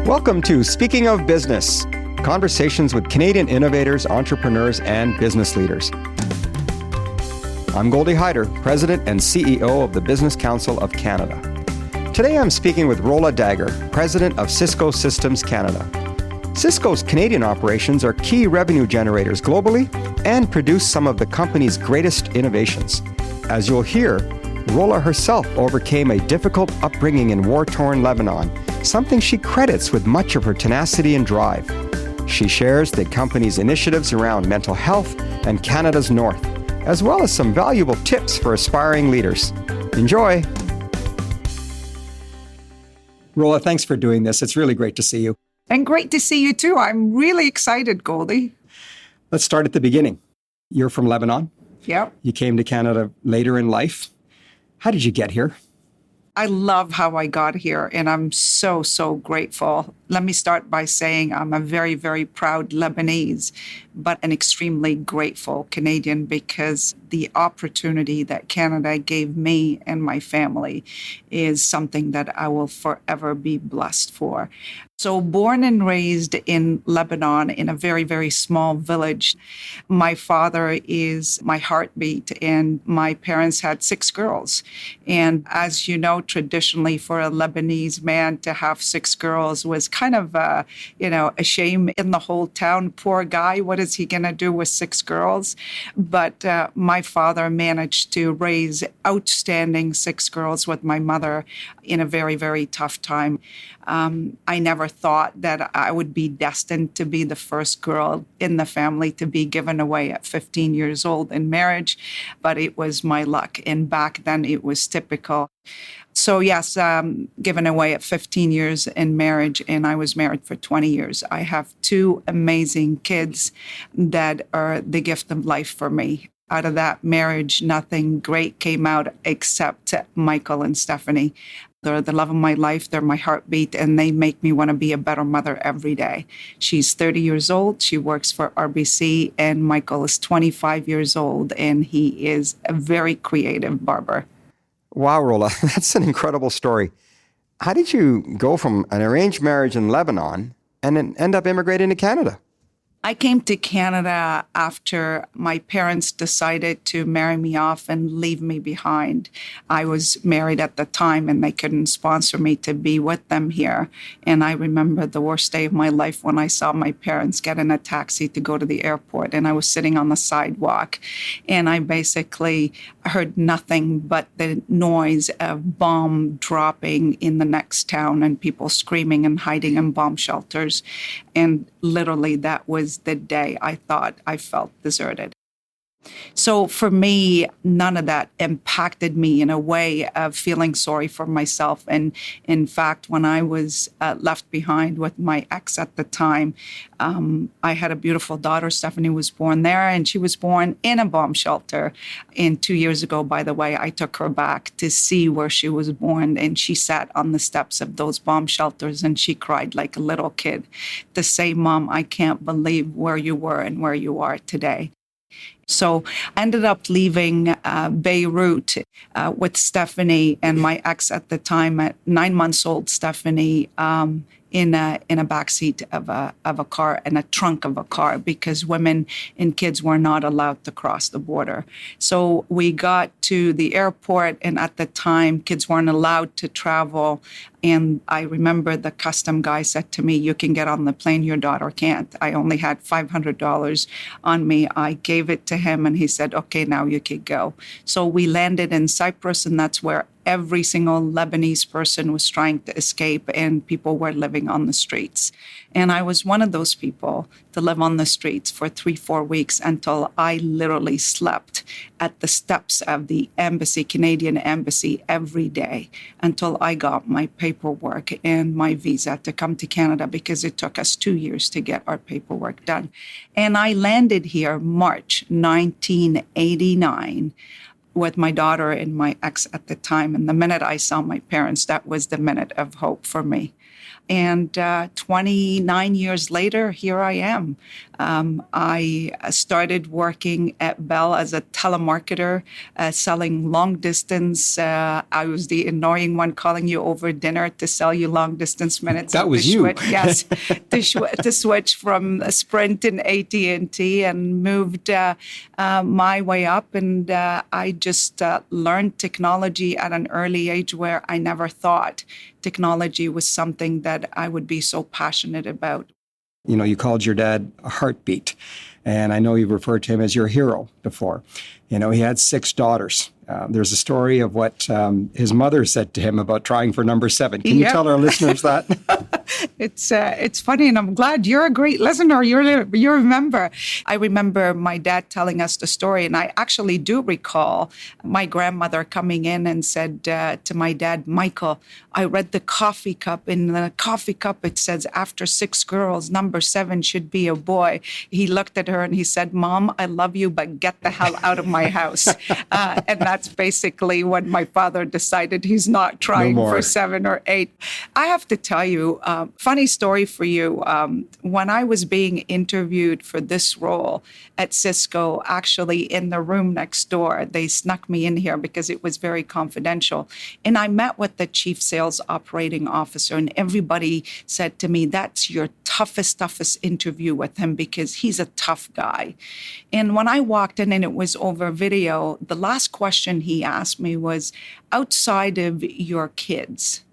Welcome to Speaking of Business, conversations with Canadian innovators, entrepreneurs, and business leaders. I'm Goldie Hyder, President and CEO of the Business Council of Canada. Today I'm speaking with Rola Dagher, President of Cisco Systems Canada. Cisco's Canadian operations are key revenue generators globally and produce some of the company's greatest innovations. As you'll hear, Rola herself overcame a difficult upbringing in war-torn Lebanon, something she credits with much of her tenacity and drive. She shares the company's initiatives around mental health and Canada's North, as well as some valuable tips for aspiring leaders. Enjoy! Rola, thanks for doing this. It's really great to see you. And great to see you too. I'm really excited, Goldie. Let's start at the beginning. You're from Lebanon. Yep. You came to Canada later in life. How did you get here? I love how I got here, and I'm so grateful. Let me start by saying I'm a very, very proud Lebanese, but an extremely grateful Canadian because the opportunity that Canada gave me and my family is something that I will forever be blessed for. So born and raised in Lebanon in a very, very small village. My father is my heartbeat, and my parents had 6 girls. And as you know, traditionally for a Lebanese man to have 6 girls was kind of, a shame in the whole town. Poor guy, what is he going to do with 6 girls? But my father managed to raise outstanding 6 girls with my mother in a very, very tough time. I never thought that I would be destined to be the first girl in the family to be given away at 15 years old in marriage, but it was my luck. And back then it was typical. So yes, given away at 15 years in marriage, and I was married for 20 years. I have 2 amazing kids that are the gift of life for me. Out of that marriage, nothing great came out except Michael and Stephanie. They're the love of my life. They're my heartbeat, and they make me want to be a better mother every day. She's 30 years old. She works for RBC, and Michael is 25 years old, and he is a very creative barber. Wow, Rola, that's an incredible story. How did you go from an arranged marriage in Lebanon and then end up immigrating to Canada? I came to Canada after my parents decided to marry me off and leave me behind. I was married at the time and they couldn't sponsor me to be with them here. And I remember the worst day of my life when I saw my parents get in a taxi to go to the airport, and I was sitting on the sidewalk and I basically heard nothing but the noise of bomb dropping in the next town and people screaming and hiding in bomb shelters. And literally that was the day I thought I felt deserted. So for me, none of that impacted me in a way of feeling sorry for myself. And in fact, when I was left behind with my ex at the time, I had a beautiful daughter. Stephanie was born there, and she was born in a bomb shelter. And 2 years ago, by the way, I took her back to see where she was born, and she sat on the steps of those bomb shelters and she cried like a little kid to say, "Mom, I can't believe where you were and where you are today." So I ended up leaving Beirut with Stephanie and my ex at the time, at 9 months old Stephanie, in a backseat of a car, in a trunk of a car, because women and kids were not allowed to cross the border. So we got to the airport, and at the time, kids weren't allowed to travel. And I remember the custom guy said to me, "You can get on the plane, your daughter can't." I only had $500 on me. I gave it to him, and he said, "Okay, now you can go." So we landed in Cyprus, and that's where every single Lebanese person was trying to escape, and people were living on the streets. And I was one of those people to live on the streets for 3-4 weeks until I literally slept at the steps of the embassy, Canadian embassy, every day until I got my paperwork and my visa to come to Canada, because it took us 2 years to get our paperwork done. And I landed here March 1989. with my daughter and my ex at the time. And the minute I saw my parents, that was the minute of hope for me. And 29 years later, here I am. I started working at Bell as a telemarketer, selling long distance. I was the annoying one calling you over dinner to sell you long distance minutes. That was you. Yes, to switch from Sprint and AT&T, and moved my way up. And I just learned technology at an early age where I never thought technology was something that I would be so passionate about. You know, you called your dad a heartbeat, and I know you've referred to him as your hero before. You know, he had 6 daughters. There's a story of what his mother said to him about trying for number 7. Can you tell our listeners that? It's funny, and I'm glad you're a great listener. You remember. I remember my dad telling us the story, and I actually do recall my grandmother coming in and said to my dad, Michael, I read the coffee cup. In the coffee cup, it says, after 6 girls, number 7 should be a boy. He looked at her and he said, Mom, I love you, but get the hell out of my house. And that's basically when my father decided he's not trying for 7 or 8. I have to tell you, funny story for you. When I was being interviewed for this role at Cisco, actually in the room next door, they snuck me in here because it was very confidential. And I met with the chief sales operating officer, and everybody said to me, that's your toughest interview with him because he's a tough guy. And when I walked in and it was over video, the last question he asked me was, outside of your kids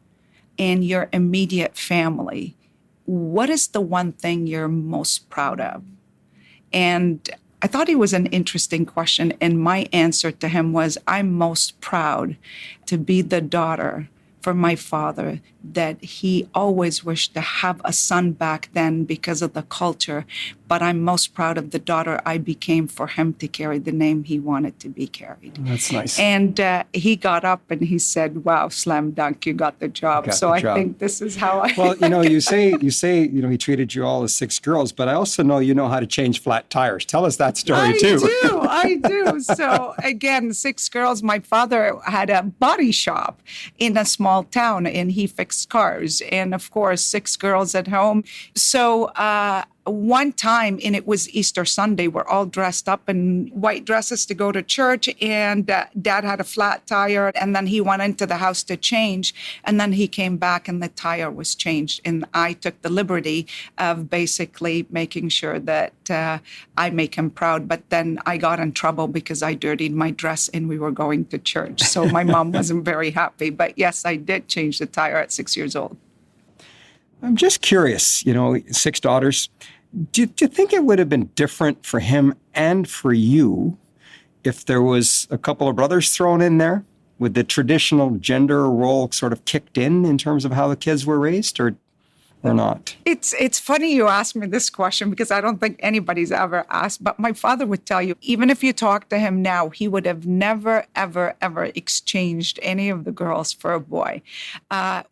and your immediate family, what is the one thing you're most proud of? And I thought it was an interesting question. And my answer to him was, I'm most proud to be the daughter for my father, that he always wished to have a son back then because of the culture. But I'm most proud of the daughter I became for him to carry the name he wanted to be carried. That's nice. And he got up and he said, wow, slam dunk, you got the job. I think this is how I... Well, you know, you say, you know, he treated you all as 6 girls, but I also know you know how to change flat tires. Tell us that story too. I do. So again, 6 girls. My father had a body shop in a small town and he fixed cars. And of course, 6 girls at home. So one time, and it was Easter Sunday, we're all dressed up in white dresses to go to church, and Dad had a flat tire, and then he went into the house to change, and then he came back and the tire was changed. And I took the liberty of basically making sure that I make him proud. But then I got in trouble because I dirtied my dress and we were going to church. So my mom wasn't very happy. But yes, I did change the tire at 6 years old. I'm just curious, you know, 6 daughters. Do you think it would have been different for him and for you if there was a couple of brothers thrown in there? Would the traditional gender role sort of kicked in terms of how the kids were raised, or not? It's funny you ask me this question because I don't think anybody's ever asked, but my father would tell you, even if you talk to him now, he would have never, ever, ever exchanged any of the girls for a boy.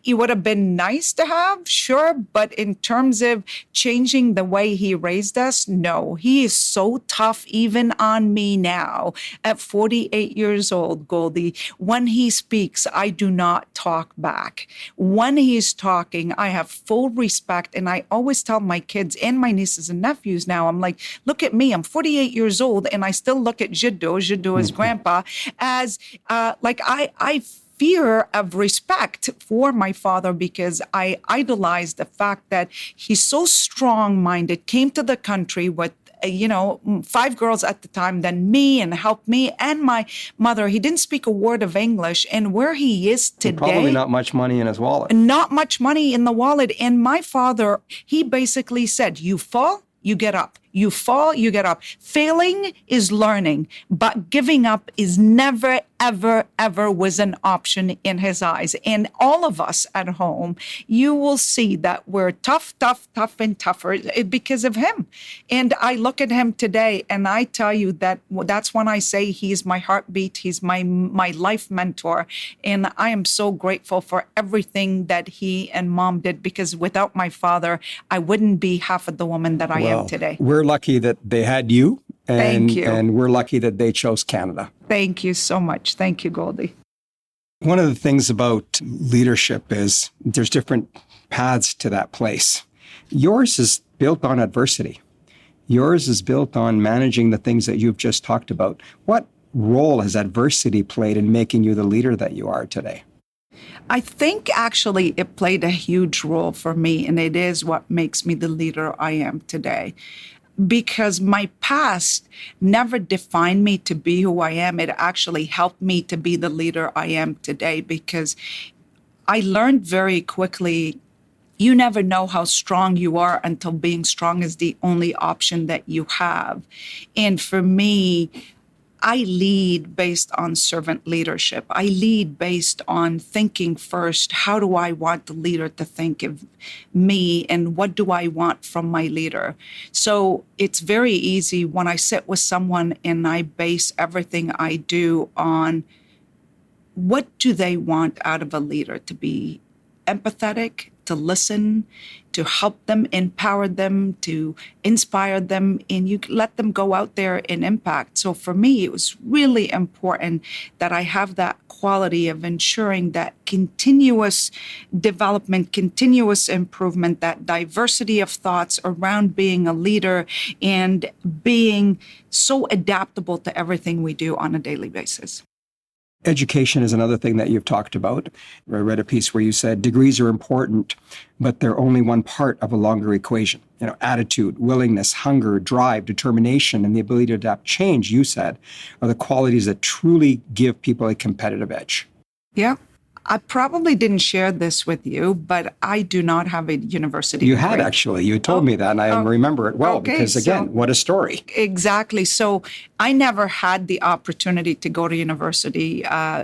It would have been nice to have, sure, but in terms of changing the way he raised us, no. He is so tough even on me now at 48 years old, Goldie. When he speaks, I do not talk back. When he's talking, I have full respect. And I always tell my kids and my nieces and nephews now, I'm like, look at me, I'm 48 years old and I still look at Jiddo as grandpa, as I fear of respect for my father because I idolize the fact that he's so strong-minded, came to the country with 5 girls at the time, then me, and helped me and my mother. He didn't speak a word of English. And where he is today... Probably not much money in his wallet. Not much money in the wallet. And my father, he basically said, you fall, you get up. You fall, you get up. Failing is learning, but giving up is never, ever, ever was an option in his eyes. And all of us at home, you will see that we're tough, and tougher because of him. And I look at him today and I tell you that's when I say he's my heartbeat. He's my life mentor. And I am so grateful for everything that he and mom did, because without my father, I wouldn't be half of the woman that I am today. We're lucky that they had you Thank you. And we're lucky that they chose Canada. Thank you so much. Thank you, Goldie. One of the things about leadership is there's different paths to that place. Yours is built on adversity. Yours is built on managing the things that you've just talked about. What role has adversity played in making you the leader that you are today? I think actually it played a huge role for me, and it is what makes me the leader I am today. Because my past never defined me to be who I am. It actually helped me to be the leader I am today, because I learned very quickly, you never know how strong you are until being strong is the only option that you have. And for me, I lead based on servant leadership. I lead based on thinking first, how do I want the leader to think of me, and what do I want from my leader? So it's very easy when I sit with someone and I base everything I do on what do they want out of a leader: to be empathetic, to listen, to help them, empower them, to inspire them, and you let them go out there and impact. So for me, it was really important that I have that quality of ensuring that continuous development, continuous improvement, that diversity of thoughts around being a leader and being so adaptable to everything we do on a daily basis. Education is another thing that you've talked about. I read a piece where you said degrees are important, but they're only one part of a longer equation. Attitude, willingness, hunger, drive, determination, and the ability to adapt change, you said, are the qualities that truly give people a competitive edge. Yeah. I probably didn't share this with you, but I do not have a university You degree. had, actually. You told me that, and I remember it well, okay, because, again, what a story. Exactly. So I never had the opportunity to go to university,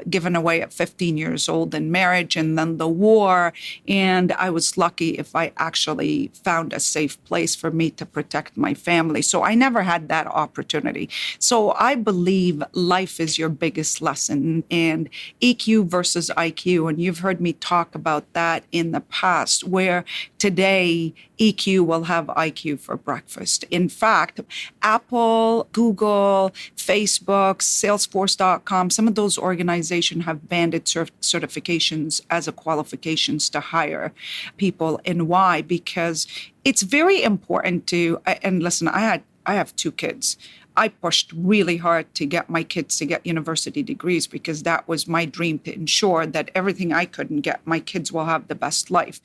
given away at 15 years old in marriage and then the war. And I was lucky if I actually found a safe place for me to protect my family. So I never had that opportunity. So I believe life is your biggest lesson, and EQ versus IQ. And you've heard me talk about that in the past, where today EQ will have IQ for breakfast. In fact, Apple, Google, Facebook, Salesforce.com, some of those organizations have banded certifications as a qualifications to hire people. And why? Because it's very important to, and listen, I have 2 kids. I pushed really hard to get my kids to get university degrees, because that was my dream, to ensure that everything I couldn't get, my kids will have the best life.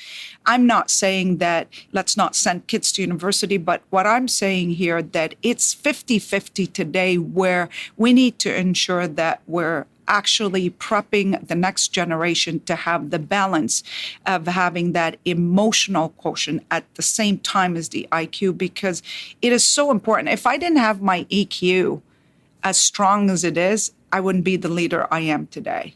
I'm not saying that let's not send kids to university, but what I'm saying here that it's 50-50 today, where we need to ensure that we're actually prepping the next generation to have the balance of having that emotional quotient at the same time as the IQ, because it is so important. If I didn't have my EQ as strong as it is, I wouldn't be the leader I am today.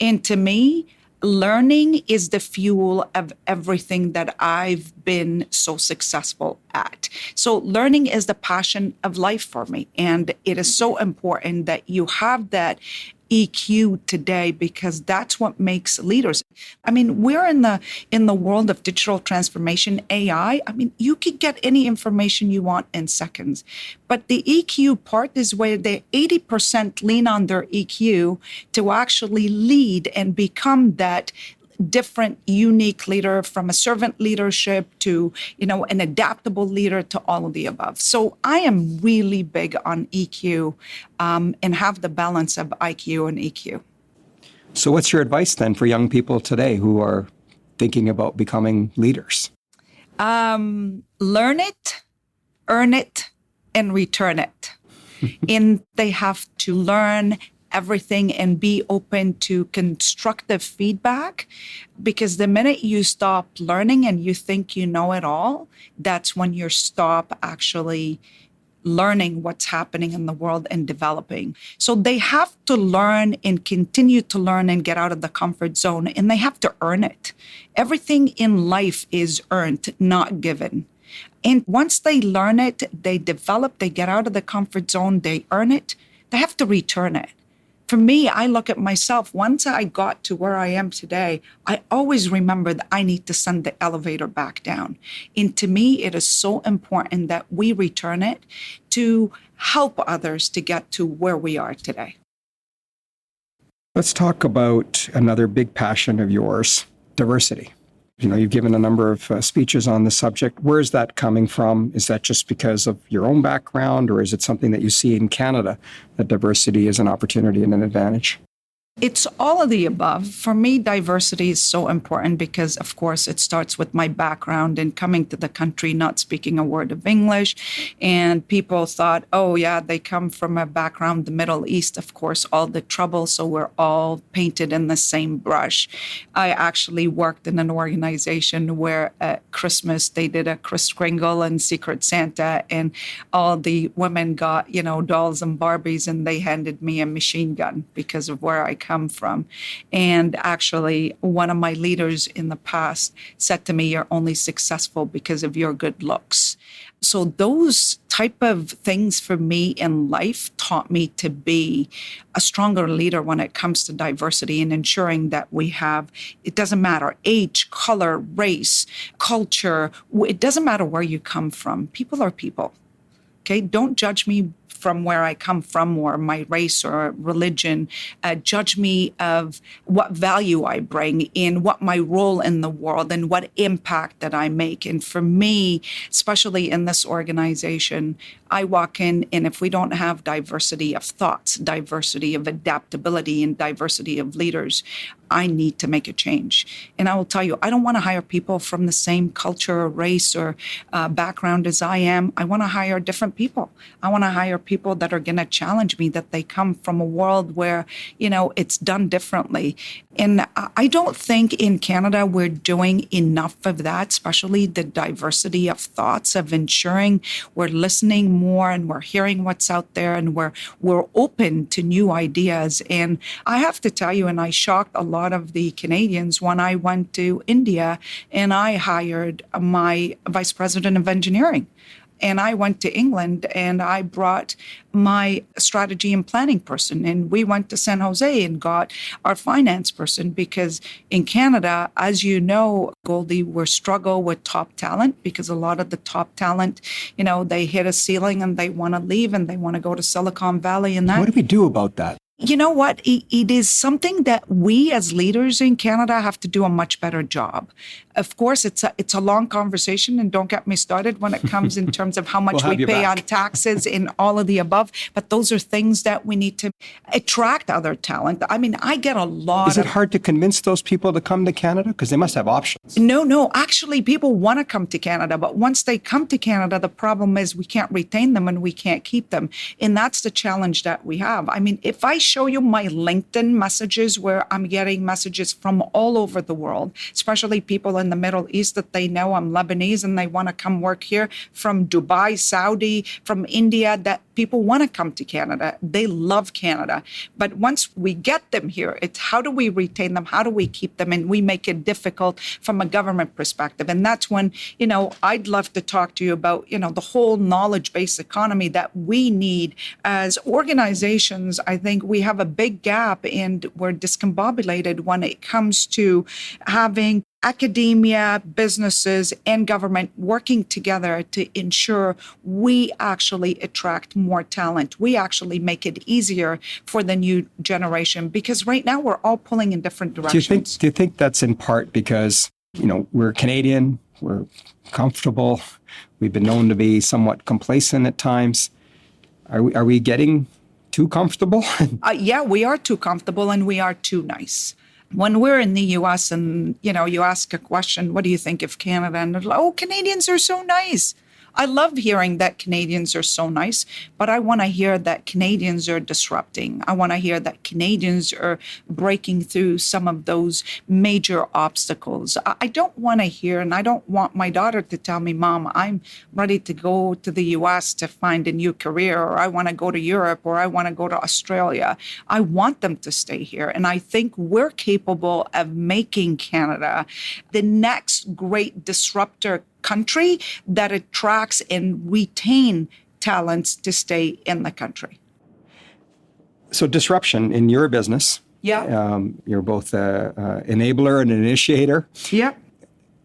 And to me, learning is the fuel of everything that I've been so successful at. So learning is the passion of life for me. And it is so important that you have that EQ today, because that's what makes leaders. I mean, we're in the world of digital transformation, AI. I mean, you could get any information you want in seconds. But the EQ part is where they 80% lean on their EQ to actually lead and become that different, unique leader, from a servant leadership to, an adaptable leader, to all of the above. So I am really big on EQ and have the balance of IQ and EQ. So what's your advice then for young people today who are thinking about becoming leaders? Learn it, earn it, and return it. And they have to learn everything and be open to constructive feedback, because the minute you stop learning and you think you know it all, that's when you stop actually learning what's happening in the world and developing. So they have to learn and continue to learn and get out of the comfort zone, and they have to earn it. Everything in life is earned, not given. And once they learn it, they develop, they get out of the comfort zone, they earn it, they have to return it. For me, I look at myself. Once I got to where I am today, I always remember that I need to send the elevator back down. And to me, it is so important that we return it to help others to get to where we are today. Let's talk about another big passion of yours, diversity. You've given a number of speeches on the subject. Where is that coming from? Is that just because of your own background, or is it something that you see in Canada, that diversity is an opportunity and an advantage? It's all of the above. For me, diversity is so important because, of course, it starts with my background and coming to the country, not speaking a word of English. And people thought, oh, yeah, they come from a background, the Middle East, of course, all the trouble. So we're all painted in the same brush. I actually worked in an organization where at Christmas, they did a Kris Kringle and Secret Santa, and all the women got, dolls and Barbies, and they handed me a machine gun because of where I come from. And actually, one of my leaders in the past said to me, you're only successful because of your good looks. So those type of things for me in life taught me to be a stronger leader when it comes to diversity and ensuring that we have, it doesn't matter, age, color, race, culture, it doesn't matter where you come from. People are people. Okay, don't judge me from where I come from or my race or religion. Judge me of what value I bring in, what my role in the world and what impact that I make. And for me, especially in this organization, I walk in, and if we don't have diversity of thoughts, diversity of adaptability, and diversity of leaders, I need to make a change. And I will tell you, I don't want to hire people from the same culture or race or background as I am. I want to hire different people. I want to hire people that are going to challenge me, that they come from a world where, it's done differently. And I don't think in Canada we're doing enough of that, especially the diversity of thoughts, of ensuring we're listening more and we're hearing what's out there and we're open to new ideas. And I have to tell you, and I shocked a lot of the Canadians when I went to India and I hired my vice president of engineering. And I went to England and I brought my strategy and planning person. And we went to San Jose and got our finance person, because in Canada, as you know, Goldie, we struggle with top talent because a lot of the top talent, they hit a ceiling and they want to leave and they want to go to Silicon Valley and that. What do we do about that? You know what? It is something that we as leaders in Canada have to do a much better job. Of course, it's a long conversation, and don't get me started when it comes in terms of how much we pay on taxes and all of the above. But those are things that we need to attract other talent. I mean, I get a lot. Is it hard to convince those people to come to Canada? Because they must have options. No. Actually, people want to come to Canada. But once they come to Canada, the problem is we can't retain them and we can't keep them. And that's the challenge that we have. I mean, if I show you my LinkedIn messages where I'm getting messages from all over the world, especially people in the Middle East that they know I'm Lebanese and they want to come work here, from Dubai, Saudi, from India, that people want to come to Canada. They love Canada. But once we get them here, it's how do we retain them? How do we keep them? And we make it difficult from a government perspective. And that's when, I'd love to talk to you about, the whole knowledge-based economy that we need as organizations. I think we have a big gap and we're discombobulated when it comes to having academia, businesses, and government working together to ensure we actually attract more talent. We actually make it easier for the new generation, because right now we're all pulling in different directions. Do you think that's in part because, we're Canadian, we're comfortable, we've been known to be somewhat complacent at times? Are we getting too comfortable? Yeah, we are too comfortable and we are too nice. When we're in the U.S. and, you ask a question, what do you think of Canada? And they're like, oh, Canadians are so nice. I love hearing that Canadians are so nice, but I want to hear that Canadians are disrupting. I want to hear that Canadians are breaking through some of those major obstacles. I don't want to hear, and I don't want my daughter to tell me, Mom, I'm ready to go to the U.S. to find a new career, or I want to go to Europe, or I want to go to Australia. I want them to stay here. And I think we're capable of making Canada the next great disruptor country that attracts and retain talents to stay in the country. So disruption in your business, Yeah. you're both an enabler and an initiator. Yeah.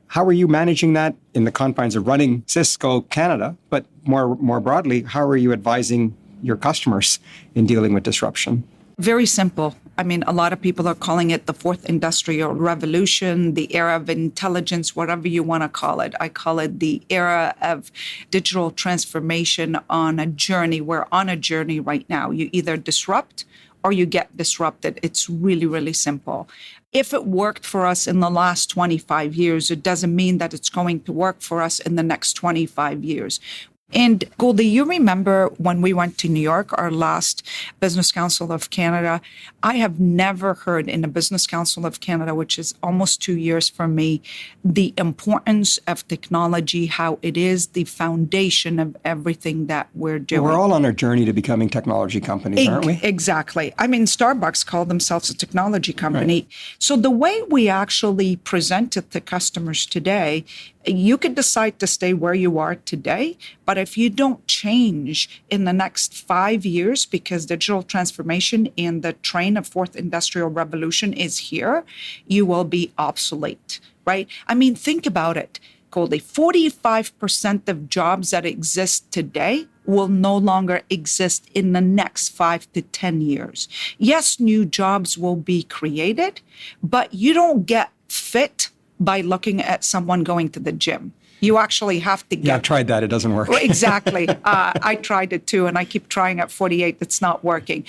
How are you managing that in the confines of running Cisco Canada? But more broadly, how are you advising your customers in dealing with disruption? Very simple. I mean, a lot of people are calling it the fourth industrial revolution, the era of intelligence, whatever you want to call it. I call it the era of digital transformation on a journey. We're on a journey right now. You either disrupt or you get disrupted. It's really, really simple. If it worked for us in the last 25 years, it doesn't mean that it's going to work for us in the next 25 years. And Goldie, you remember when we went to New York, our last Business Council of Canada? I have never heard in a Business Council of Canada, which is almost 2 years for me, the importance of technology, how it is the foundation of everything that we're doing. We're all on our journey to becoming technology companies, aren't we? Exactly. I mean, Starbucks called themselves a technology company. Right. So the way we actually present it to customers today, you could decide to stay where you are today, but if you don't change in the next 5 years, because digital transformation and the train of fourth industrial revolution is here, you will be obsolete, right? I mean, think about it, Goldie. 45% of jobs that exist today will no longer exist in the next 5 to 10 years. Yes, new jobs will be created, but you don't get fit by looking at someone going to the gym. You actually have to get... Yeah, I've tried that. It doesn't work. Exactly. I tried it too, and I keep trying at 48. It's not working.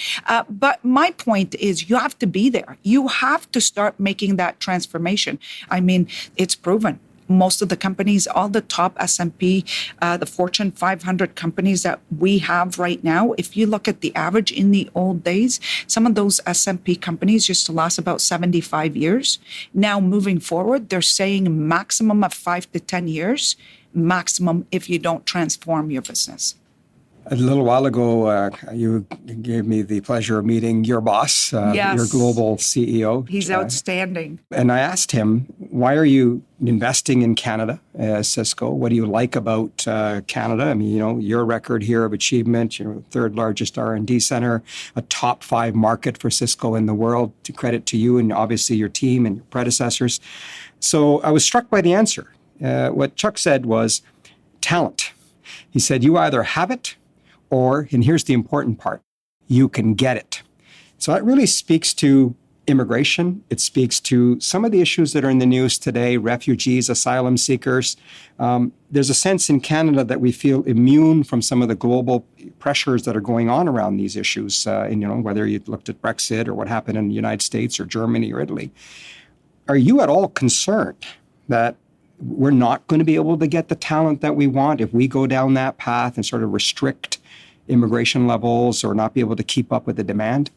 But my point is you have to be there. You have to start making that transformation. I mean, it's proven. Most of the companies, all the top S&P, the Fortune 500 companies that we have right now, if you look at the average in the old days, some of those S&P companies used to last about 75 years. Now, moving forward, they're saying maximum of 5 to 10 years, maximum if you don't transform your business. A little while ago, you gave me the pleasure of meeting your boss, Yes. your global CEO. He's outstanding. And I asked him, why are you investing in Canada, Cisco? What do you like about Canada? I mean, you know, your record here of achievement, you're the third largest R&D center, a top 5 market for Cisco in the world, to credit to you and obviously your team and your predecessors. So I was struck by the answer. What Chuck said was talent. He said, you either have it or, and here's the important part, you can get it. So that really speaks to immigration. It speaks to some of the issues that are in the news today, refugees, asylum seekers. There's a sense in Canada that we feel immune from some of the global pressures that are going on around these issues, and, you know, whether you looked at Brexit or what happened in the United States or Germany or Italy. Are you at all concerned that we're not going to be able to get the talent that we want if we go down that path and sort of restrict immigration levels or not be able to keep up with the demand?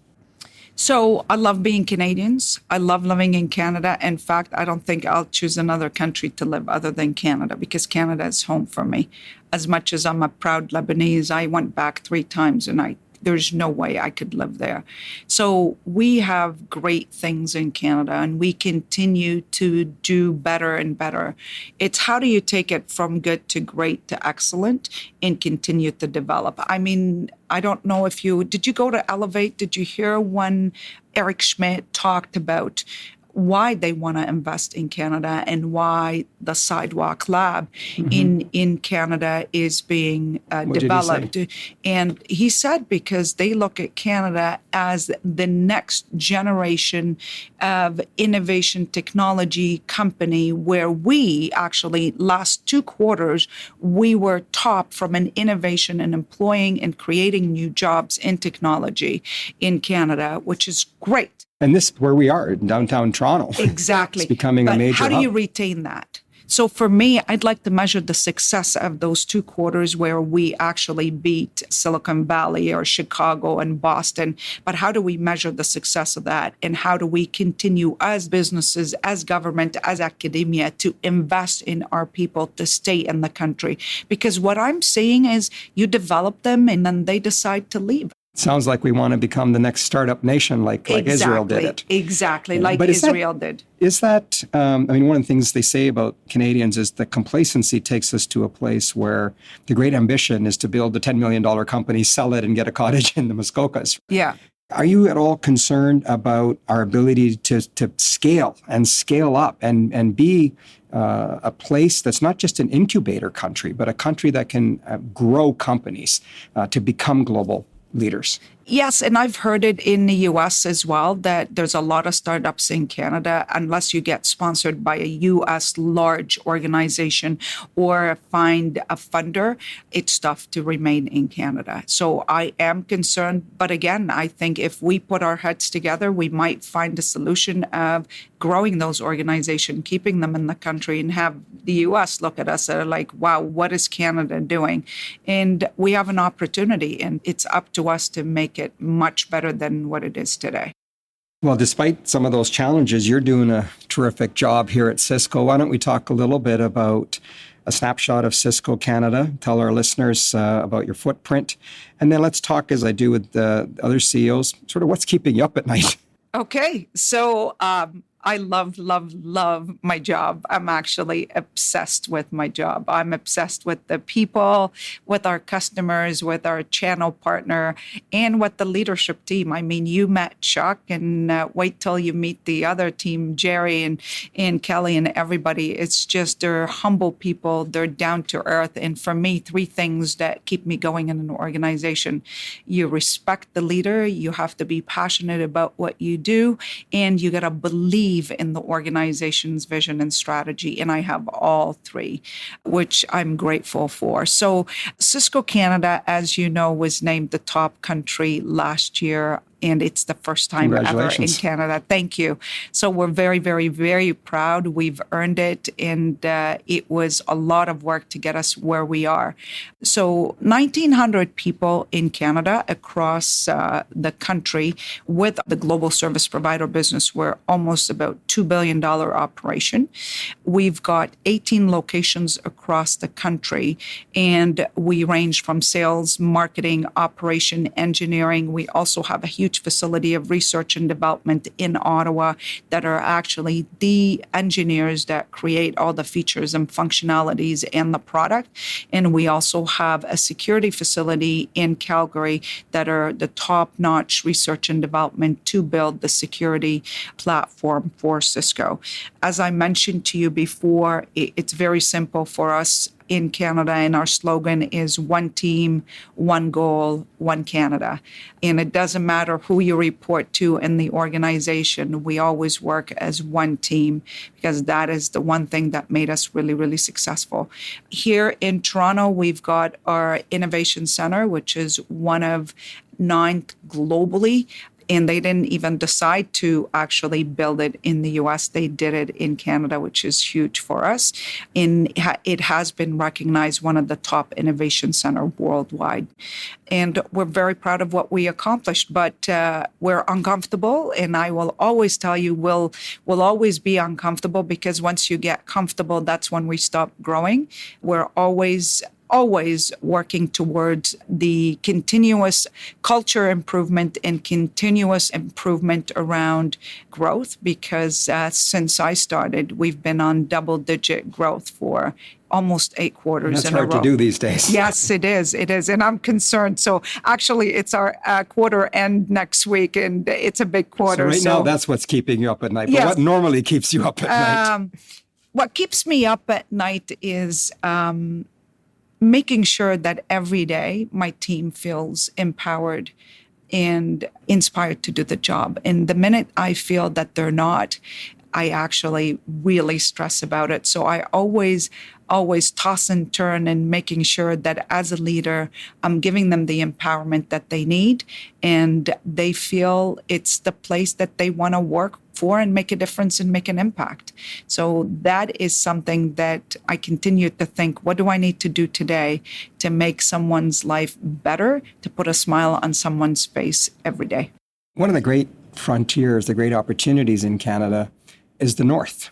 So I love being Canadians. I love living in Canada. In fact, I don't think I'll choose another country to live other than Canada because Canada is home for me. As much as I'm a proud Lebanese, I went back 3 times and there's no way I could live there. So we have great things in Canada and we continue to do better and better. It's how do you take it from good to great to excellent and continue to develop? I mean, I don't know if did you go to Elevate? Did you hear when Eric Schmidt talked about why they want to invest in Canada and why the Sidewalk Lab in Canada is being developed. And he said because they look at Canada as the next generation of innovation technology company where we actually last 2 quarters, we were top from an innovation and employing and creating new jobs in technology in Canada, which is great. And this is where we are in downtown Toronto. Exactly. It's becoming a major how do hub. you retain that? So for me, I'd like to measure the success of those 2 quarters where we actually beat Silicon Valley or Chicago and Boston. But how do we measure the success of that? And how do we continue as businesses, as government, as academia to invest in our people to stay in the country? Because what I'm saying is you develop them and then they decide to leave. Sounds like we want to become the next startup nation like Israel did it. Exactly, Yeah. like But Israel did. Is that, I mean, one of the things they say about Canadians is that complacency takes us to a place where the great ambition is to build a $10 million company, sell it, and get a cottage in the Muskokas. Yeah. Are you at all concerned about our ability to scale and scale up and be a place that's not just an incubator country, but a country that can grow companies to become global leaders? Yes, and I've heard it in the US as well, that there's a lot of startups in Canada, unless you get sponsored by a US large organization or find a funder, it's tough to remain in Canada. So I am concerned. But again, I think if we put our heads together, we might find a solution of growing those organizations, keeping them in the country, and have the US look at us and are like, wow, what is Canada doing? And we have an opportunity, and it's up to us to make it much better than what it is today. Well, despite some of those challenges, you're doing a terrific job here at Cisco. Why don't we talk a little bit about a snapshot of Cisco Canada, tell our listeners about your footprint, and then let's talk, as I do with the other CEOs, sort of what's keeping you up at night. Okay, so I love my job. I'm actually obsessed with my job. I'm obsessed with the people, with our customers, with our channel partner, and with the leadership team. I mean, you met Chuck, and wait till you meet the other team, Jerry and Kelly and everybody. It's just they're humble people. They're down to earth. And for me, three things that keep me going in an organization. You respect the leader. You have to be passionate about what you do, and you got to believe in the organization's vision and strategy. And I have all three, which I'm grateful for. So Cisco Canada, as you know, was named the top country last year. And it's the first time ever in Canada. Thank you. So we're very, very, very proud. We've earned it. And it was a lot of work to get us where we are. So 1,900 people in Canada across the country with the global service provider business. We're almost about $2 billion operation. We've got 18 locations across the country. And we range from sales, marketing, operation, engineering. We also have a huge facility of research and development in Ottawa that are actually the engineers that create all the features and functionalities and the product. And we also have a security facility in Calgary that are the top-notch research and development to build the security platform for Cisco. As I mentioned to you before, it's very simple for us in Canada, and our slogan is one team, one goal, one Canada. And it doesn't matter who you report to in the organization, we always work as one team, because that is the one thing that made us really, really successful. Here in Toronto, we've got our Innovation Center, which is one of 9 globally. And they didn't even decide to actually build it in the US. They did it in Canada, which is huge for us. And it has been recognized one of the top innovation center worldwide. And we're very proud of what we accomplished, but we're uncomfortable. And I will always tell you, we'll always be uncomfortable, because once you get comfortable, that's when we stop growing. We're always working towards the continuous culture improvement and continuous improvement around growth, because since I started, we've been on double-digit growth for almost 8 quarters in a row. That's hard to do these days. Yes, it is. It is. And I'm concerned. So actually, it's our quarter end next week, and it's a big quarter. So now that's what's keeping you up at night. But yes. What normally keeps you up at night? What keeps me up at night is making sure that every day my team feels empowered and inspired to do the job. And the minute I feel that they're not, I actually really stress about it. So I always toss and turn and making sure that as a leader, I'm giving them the empowerment that they need, and they feel it's the place that they want to work for and make a difference and make an impact. So that is something that I continue to think, what do I need to do today to make someone's life better, to put a smile on someone's face every day? One of the great frontiers, the great opportunities in Canada is the North.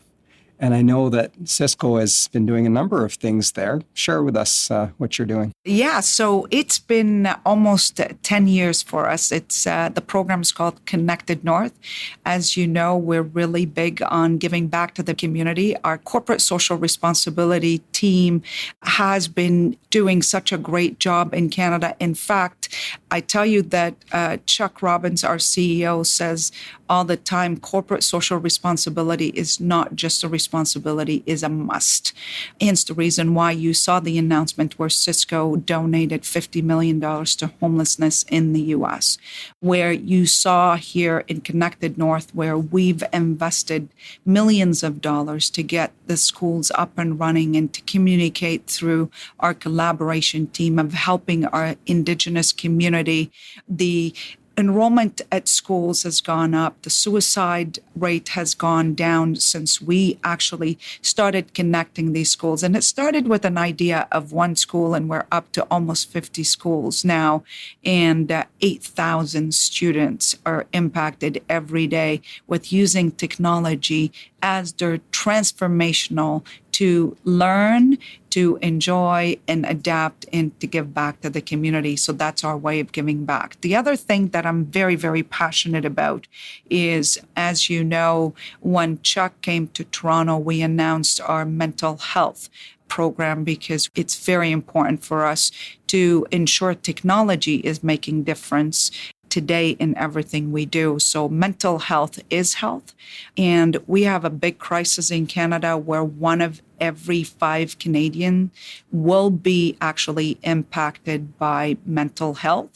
And I know that Cisco has been doing a number of things there. Share with us what you're doing. Yeah, so it's been almost 10 years for us. It's the program is called Connected North. As you know, we're really big on giving back to the community. Our corporate social responsibility team has been doing such a great job in Canada. In fact, impact. I tell you that Chuck Robbins, our CEO, says all the time, corporate social responsibility is not just a responsibility, is a must. Hence the reason why you saw the announcement where Cisco donated $50 million to homelessness in the U.S., where you saw here in Connected North, where we've invested millions of dollars to get the schools up and running and to communicate through our collaboration team of helping our Indigenous community. The enrollment at schools has gone up. The suicide rate has gone down since we actually started connecting these schools. And it started with an idea of one school, and we're up to almost 50 schools now. And 8,000 students are impacted every day with using technology as their transformational to learn, to enjoy, and adapt, and to give back to the community. So that's our way of giving back. The other thing that I'm very, very passionate about is, as you know, when Chuck came to Toronto, we announced our mental health program because it's very important for us to ensure technology is making difference today in everything we do. So mental health is health. And we have a big crisis in Canada where one of every 5 Canadians will be actually impacted by mental health.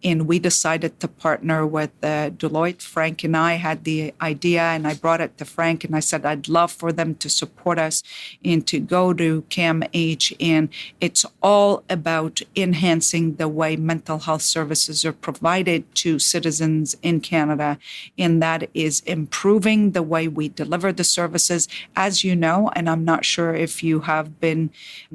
And we decided to partner with Deloitte. Frank and I had the idea, and I brought it to Frank, and I said, I'd love for them to support us and to go to CAMH. And it's all about enhancing the way mental health services are provided to citizens in Canada. And that is improving the way we deliver the services. As you know, and I'm not sure if you have been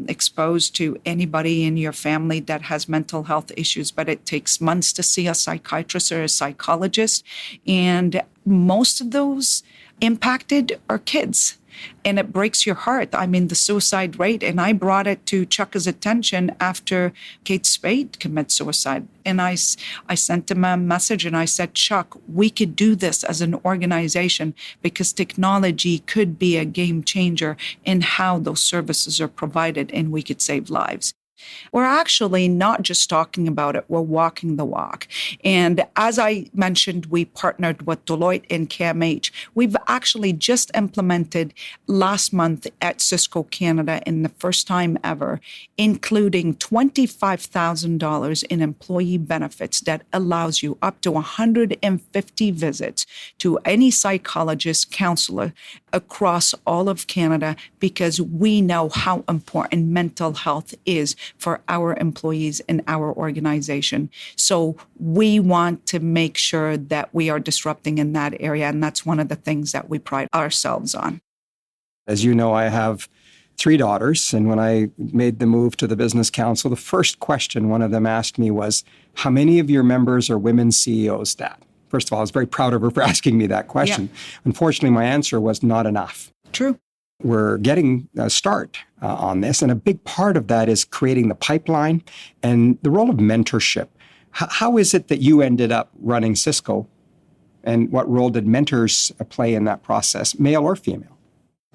exposed to anybody in your family that has mental health issues, but it takes months to see a psychiatrist or a psychologist. And most of those impacted are kids. And it breaks your heart. I mean, the suicide rate, and I brought it to Chuck's attention after Kate Spade committed suicide. And I sent him a message and I said, Chuck, we could do this as an organization because technology could be a game changer in how those services are provided, and we could save lives. We're actually not just talking about it, we're walking the walk. And as I mentioned, we partnered with Deloitte and CAMH. We've actually just implemented last month at Cisco Canada, in the first time ever, including $25,000 in employee benefits that allows you up to 150 visits to any psychologist, counselor across all of Canada, because we know how important mental health is for our employees in our organization. So we want to make sure that we are disrupting in that area. And that's one of the things that we pride ourselves on. As you know, I have 3 daughters. And when I made the move to the Business Council, the first question one of them asked me was, how many of your members are women CEOs, Dad? First of all, I was very proud of her for asking me that question. Yeah. Unfortunately, my answer was not enough. True. We're getting a start on this. And a big part of that is creating the pipeline and the role of mentorship. How is it that you ended up running Cisco? And what role did mentors play in that process, male or female?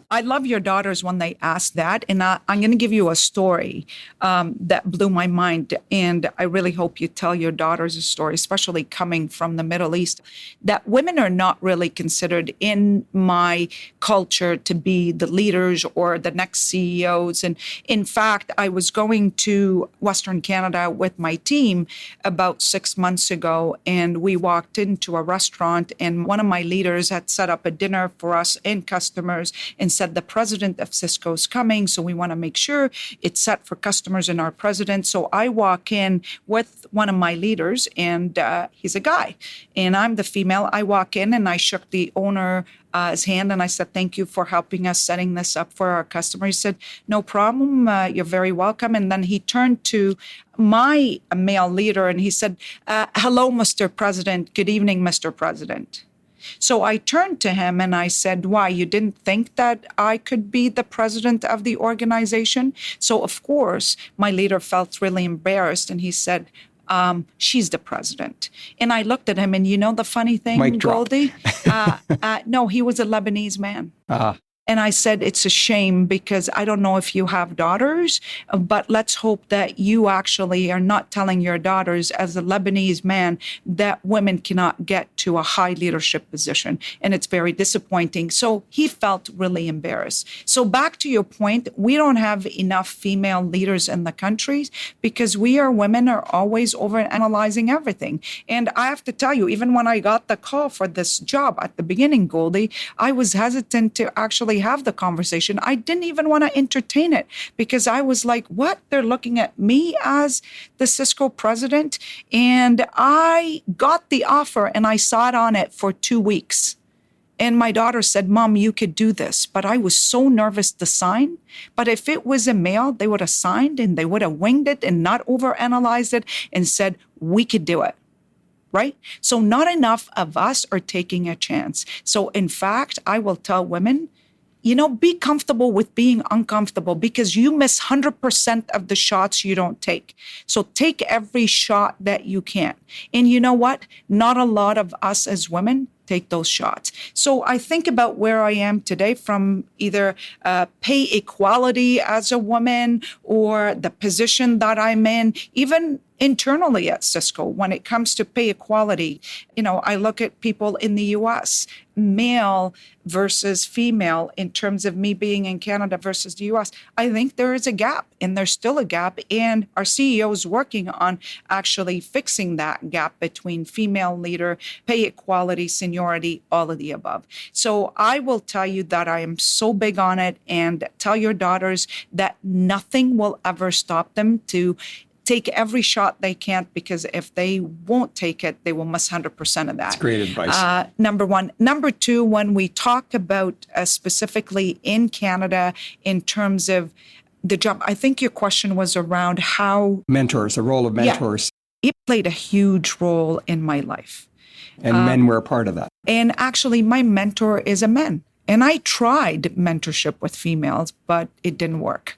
I love your daughters when they ask that. And I'm going to give you a story that blew my mind. And I really hope you tell your daughters a story, especially coming from the Middle East, that women are not really considered in my culture to be the leaders or the next CEOs. And in fact, I was going to Western Canada with my team about 6 months ago, and we walked into a restaurant, and one of my leaders had set up a dinner for us and customers and said, the president of Cisco is coming, so we want to make sure it's set for customers and our president. So I walk in with one of my leaders, and he's a guy, and I'm the female. I walk in and I shook the owner his hand, and I said, thank you for helping us setting this up for our customer. He said, no problem. You're very welcome. And then he turned to my male leader and he said, hello, Mr. President. Good evening, Mr. President. So I turned to him and I said, why, you didn't think that I could be the president of the organization? So, of course, my leader felt really embarrassed, and he said, she's the president. And I looked at him, and you know the funny thing, Goldie? No, he was a Lebanese man. And I said, it's a shame because I don't know if you have daughters, but let's hope that you actually are not telling your daughters as a Lebanese man that women cannot get to a high leadership position. And it's very disappointing. So he felt really embarrassed. So back to your point, we don't have enough female leaders in the country because we are women are always overanalyzing everything. And I have to tell you, even when I got the call for this job at the beginning, Goldie, I was hesitant to actually have the conversation. I didn't even want to entertain it because I was like, what? They're looking at me as the Cisco president? And I got the offer and I sat on it for 2 weeks. And my daughter said, Mom, you could do this. But I was so nervous to sign. But if it was a male, they would have signed and they would have winged it and not overanalyzed it and said, we could do it. Right? So not enough of us are taking a chance. So in fact, I will tell women, be comfortable with being uncomfortable because you miss 100% of the shots you don't take. So take every shot that you can. And you know what? Not a lot of us as women take those shots. So I think about where I am today from either pay equality as a woman or the position that I'm in, even internally at Cisco when it comes to pay equality. I look at people in the US, male versus female in terms of me being in Canada versus the US. I think there is a gap and there's still a gap. And our CEO is working on actually fixing that gap between female leader, pay equality, seniority, all of the above. So I will tell you that I am so big on it and tell your daughters that nothing will ever stop them to take every shot they can, because if they won't take it, they will miss 100% of that. That's great advice. Number one. Number two, when we talk about specifically in Canada in terms of the job, I think your question was around how Mentors, the role of mentors. Yeah, it played a huge role in my life. And men were a part of that. And actually, my mentor is a man. And I tried mentorship with females, but it didn't work.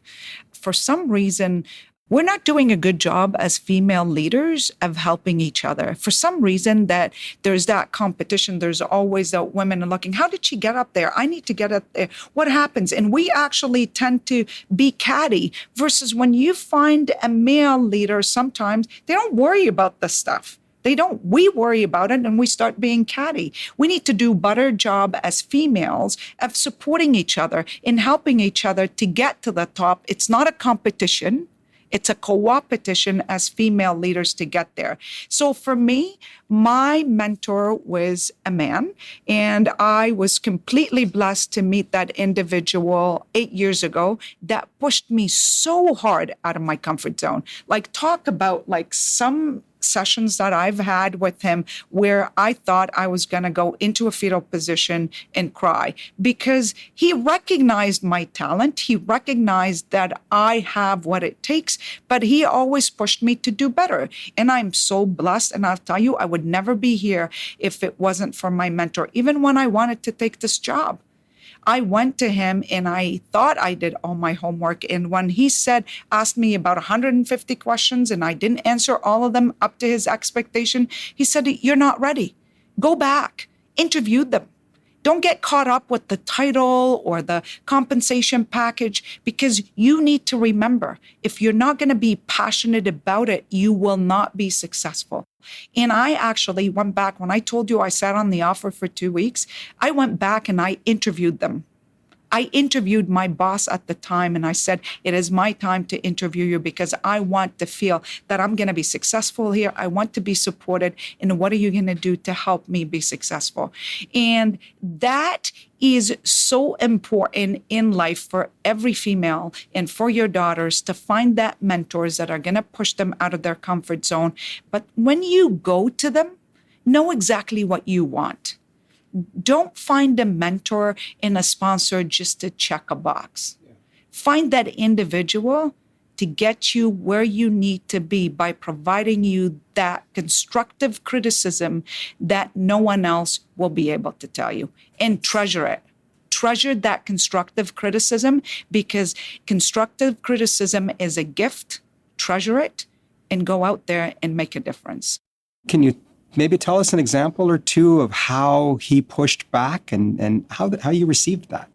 For some reason, we're not doing a good job as female leaders of helping each other. For some reason that there's that competition, there's always that women are looking, how did she get up there? I need to get up there. What happens? And we actually tend to be catty versus when you find a male leader, sometimes they don't worry about this stuff. We worry about it and we start being catty. We need to do a better job as females of supporting each other and helping each other to get to the top. It's not a competition. It's a co-opetition as female leaders to get there. So for me, my mentor was a man, and I was completely blessed to meet that individual 8 years ago that pushed me so hard out of my comfort zone. Like, talk about like some sessions that I've had with him where I thought I was going to go into a fetal position and cry because he recognized my talent. He recognized that I have what it takes, but he always pushed me to do better. And I'm so blessed. And I'll tell you, I would never be here if it wasn't for my mentor, even when I wanted to take this job. I went to him and I thought I did all my homework. And when he asked me about 150 questions and I didn't answer all of them up to his expectation, he said, you're not ready. Go back, interview them. Don't get caught up with the title or the compensation package, because you need to remember, if you're not going to be passionate about it, you will not be successful. And I actually went back, when I told you I sat on the offer for 2 weeks, I went back and I interviewed them. I interviewed my boss at the time and I said, it is my time to interview you because I want to feel that I'm going to be successful here. I want to be supported. And what are you going to do to help me be successful? And that is so important in life for every female and for your daughters to find that mentors that are going to push them out of their comfort zone. But when you go to them, know exactly what you want. Don't find a mentor and a sponsor just to check a box. Yeah. Find that individual to get you where you need to be by providing you that constructive criticism that no one else will be able to tell you. And treasure it. Treasure that constructive criticism, because constructive criticism is a gift. Treasure it and go out there and make a difference. Can you maybe tell us an example or two of how he pushed back and how you received that?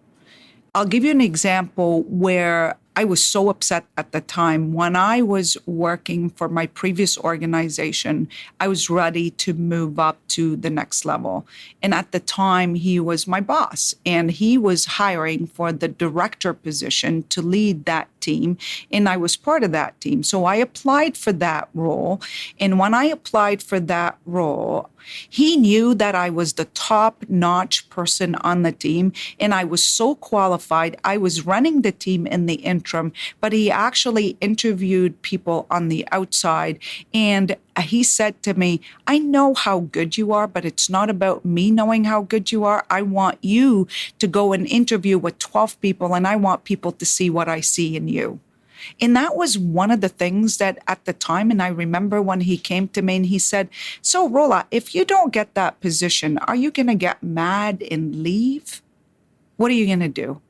I'll give you an example where I was so upset at the time. When I was working for my previous organization, I was ready to move up to the next level. And at the time, he was my boss, and he was hiring for the director position to lead that team. And I was part of that team. So I applied for that role. And when I applied for that role, he knew that I was the top-notch person on the team, and I was so qualified. I was running the team in the interim, but he actually interviewed people on the outside, and he said to me, I know how good you are, but it's not about me knowing how good you are. I want you to go and interview with 12 people, and I want people to see what I see in you. And that was one of the things that at the time, and I remember when he came to me and he said, so Rola, if you don't get that position, are you going to get mad and leave? What are you going to do?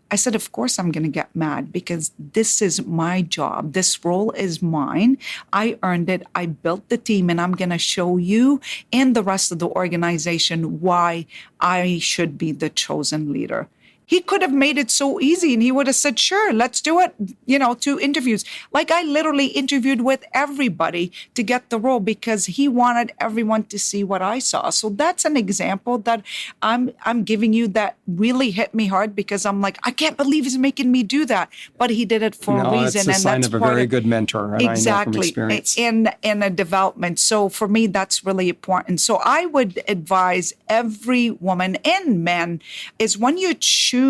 I said, of course I'm going to get mad because this is my job. This role is mine. I earned it. I built the team, and I'm going to show you and the rest of the organization why I should be the chosen leader. He could have made it so easy and he would have said, sure, let's do it, 2 interviews. Like I literally interviewed with everybody to get the role because he wanted everyone to see what I saw. So that's an example that I'm giving you that really hit me hard because I'm like, I can't believe he's making me do that. But he did it for a reason. It's a sign of a very good mentor. And exactly. I know from experience. In a development. So for me, that's really important. So I would advise every woman and man is when you choose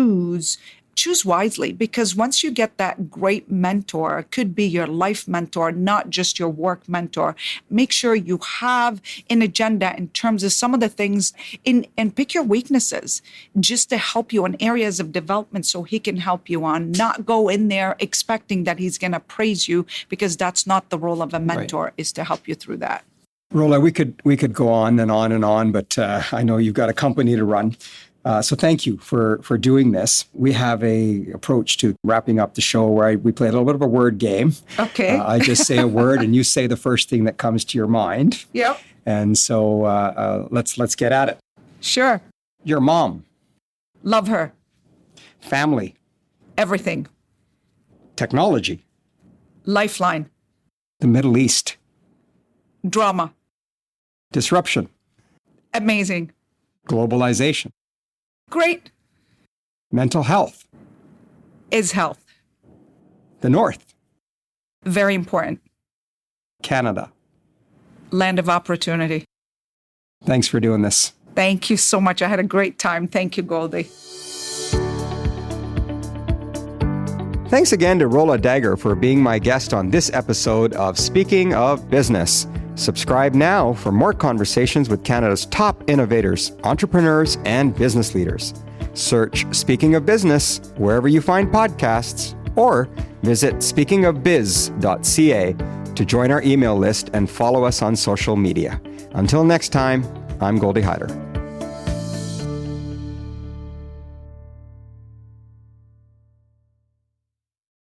wisely, because once you get that great mentor, it could be your life mentor, not just your work mentor. Make sure you have an agenda in terms of some of the things and pick your weaknesses just to help you in areas of development so he can help you on. Not go in there expecting that he's going to praise you because that's not the role of a mentor, right. Is to help you through that. Rola, we could go on and on and on, but I know you've got a company to run. So thank you for doing this. We have a approach to wrapping up the show where we play a little bit of a word game. Okay. I just say a word and you say the first thing that comes to your mind. Yep. And so let's get at it. Sure. Your mom. Love her. Family. Everything. Technology. Lifeline. The Middle East. Drama. Disruption. Amazing. Globalization. Great. Mental health. Is health. The North. Very important. Canada. Land of opportunity. Thanks for doing this. Thank you so much. I had a great time. Thank you, Goldie. Thanks again to Rola Dagher for being my guest on this episode of Speaking of Business. Subscribe now for more conversations with Canada's top innovators, entrepreneurs, and business leaders. Search Speaking of Business wherever you find podcasts or visit speakingofbiz.ca to join our email list and follow us on social media. Until next time, I'm Goldie Hyder.